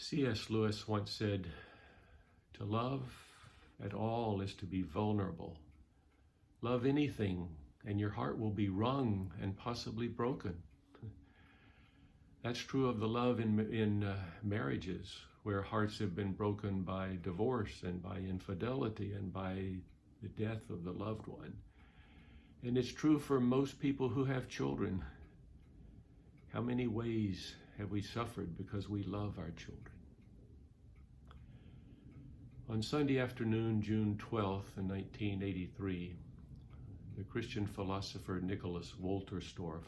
C.S. Lewis once said, "To love at all is to be vulnerable. Love anything, and your heart will be wrung and possibly broken." That's true of the love in marriages, where hearts have been broken by divorce and by infidelity and by the death of the loved one. And it's true for most people who have children. How many ways have we suffered because we love our children? On Sunday afternoon, June 12th, 1983, the Christian philosopher Nicholas Wolterstorff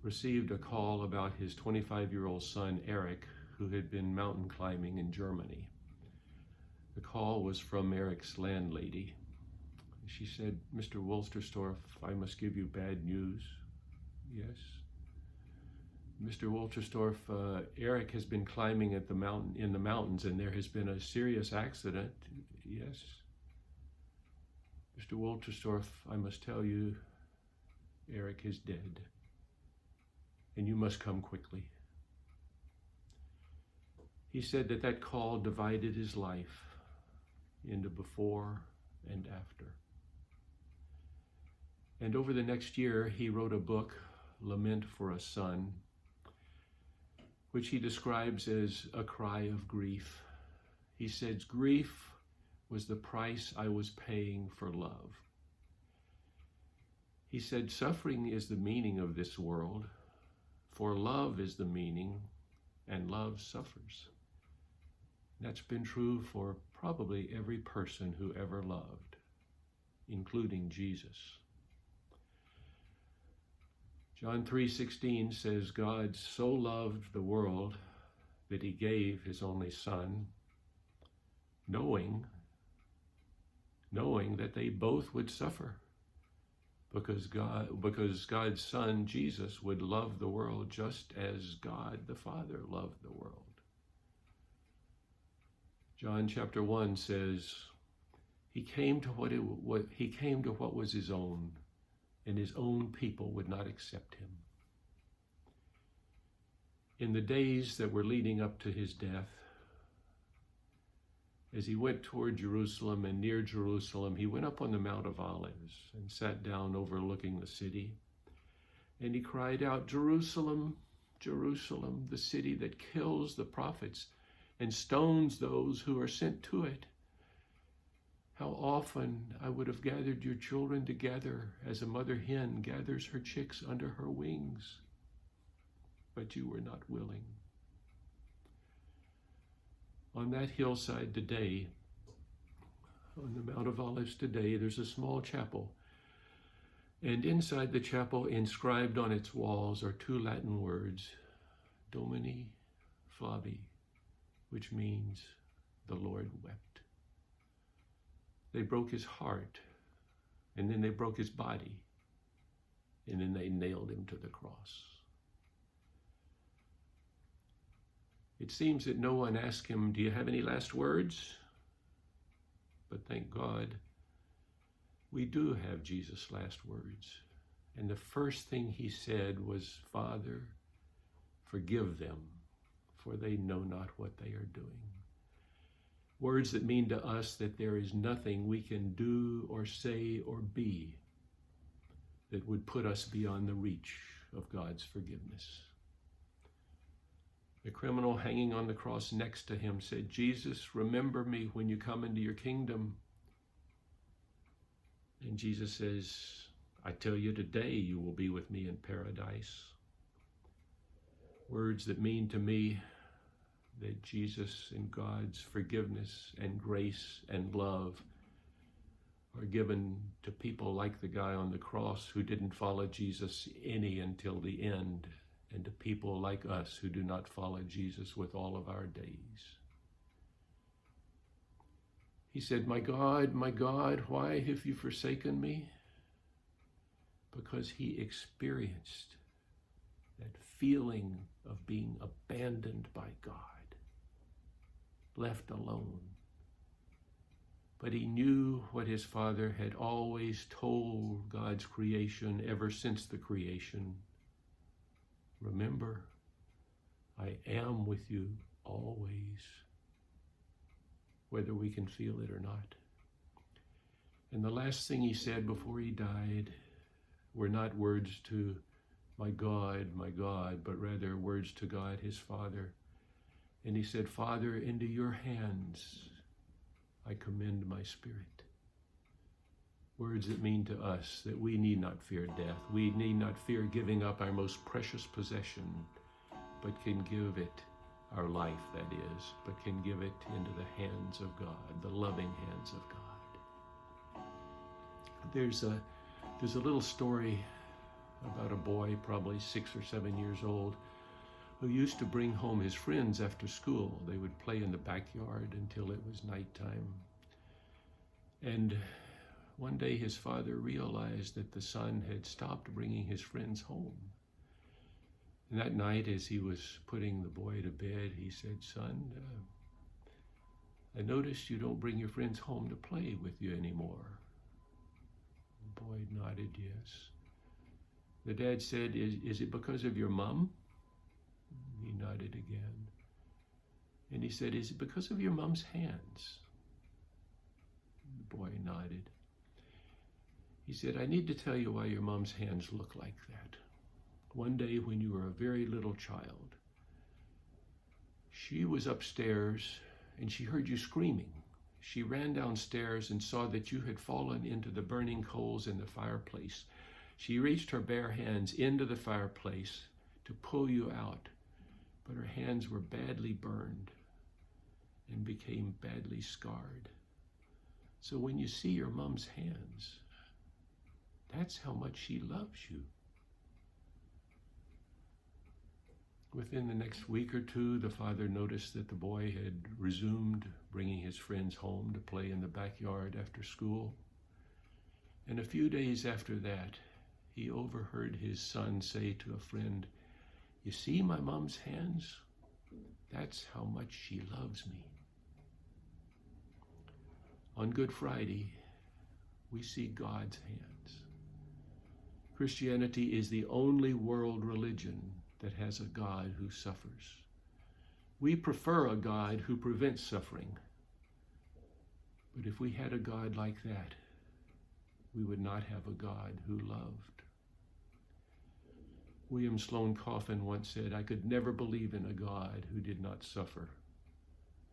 received a call about his 25-year-old son, Eric, who had been mountain climbing in Germany. The call was from Eric's landlady. She said, "Mr. Wolterstorff, I must give you bad news." "Yes." "Mr. Wolterstorff, Eric has been climbing in the mountains, and there has been a serious accident." "Yes." "Mr. Wolterstorff, I must tell you, Eric is dead, and you must come quickly." He said that call divided his life into before and after. And over the next year, he wrote a book, Lament for a Son, which he describes as a cry of grief. He says, "Grief was the price I was paying for love." He said, "Suffering is the meaning of this world, for love is the meaning, and love suffers." That's been true for probably every person who ever loved, including Jesus. John 3:16 says, "God so loved the world that he gave his only son, knowing that they both would suffer, because God's son, Jesus, would love the world just as God the Father loved the world." John chapter 1 says, he came to what was his own, and his own people would not accept him. In the days that were leading up to his death, as he went toward Jerusalem and near Jerusalem, he went up on the Mount of Olives and sat down overlooking the city. And he cried out, "Jerusalem, Jerusalem, the city that kills the prophets and stones those who are sent to it. How often I would have gathered your children together as a mother hen gathers her chicks under her wings, but you were not willing." On that hillside today, on the Mount of Olives today, there's a small chapel. And inside the chapel, inscribed on its walls, are two Latin words, Domini Flavi, which means the Lord wept. They broke his heart, and then they broke his body, and then they nailed him to the cross. It seems that no one asked him, "Do you have any last words?" But thank God, we do have Jesus' last words. And the first thing he said was, "Father, forgive them, for they know not what they are doing." Words that mean to us that there is nothing we can do or say or be that would put us beyond the reach of God's forgiveness. The criminal hanging on the cross next to him said, "Jesus, remember me when you come into your kingdom." And Jesus says, "I tell you, today you will be with me in paradise." Words that mean to me that Jesus and God's forgiveness and grace and love are given to people like the guy on the cross who didn't follow Jesus any until the end, and to people like us who do not follow Jesus with all of our days. He said, my God, why have you forsaken me?" Because he experienced that feeling of being abandoned by God, left alone. But he knew what his Father had always told God's creation ever since the creation. Remember, I am with you always, whether we can feel it or not. And the last thing he said before he died were not words to my God, but rather words to God, his Father. And he said, Father, into your hands I commend my spirit. Words that mean to us that we need not fear death. We need not fear giving up our most precious possession, but can give it, our life that is, but can give it into the hands of God, the loving hands of God. There's a little story about a boy, probably 6 or 7 years old, who used to bring home his friends after school. They would play in the backyard until it was nighttime. And one day his father realized that the son had stopped bringing his friends home. And that night, as he was putting the boy to bed, he said, Son, I noticed you don't bring your friends home to play with you anymore. The boy nodded yes. The dad said, is it because of your mom? He nodded again. And he said, is it because of your mom's hands? The boy nodded. He said, I need to tell you why your mom's hands look like that. One day when you were a very little child, she was upstairs and she heard you screaming. She ran downstairs and saw that you had fallen into the burning coals in the fireplace. She reached her bare hands into the fireplace to pull you out, but her hands were badly burned and became badly scarred. So when you see your mom's hands, that's how much she loves you. Within the next week or two, the father noticed that the boy had resumed bringing his friends home to play in the backyard after school. And a few days after that, he overheard his son say to a friend, you see my mom's hands? That's how much she loves me. On Good Friday, we see God's hands. Christianity is the only world religion that has a God who suffers. We prefer a God who prevents suffering. But if we had a God like that, we would not have a God who loved. William Sloane Coffin once said, I could never believe in a God who did not suffer,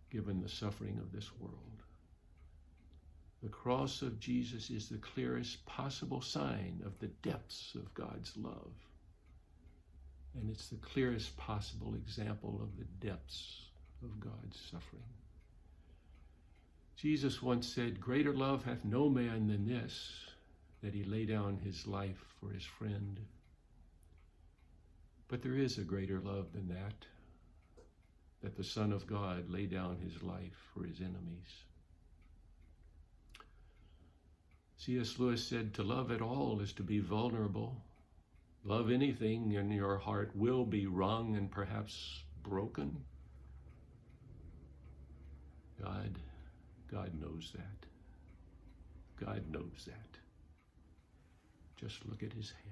given the suffering of this world. The cross of Jesus is the clearest possible sign of the depths of God's love. And it's the clearest possible example of the depths of God's suffering. Jesus once said, greater love hath no man than this, that he lay down his life for his friend. But there is a greater love than that the Son of God lay down his life for his enemies. C.S. Lewis said, to love at all is to be vulnerable. Love anything and your heart will be wrung and perhaps broken. God knows that. God knows that. Just look at his hand.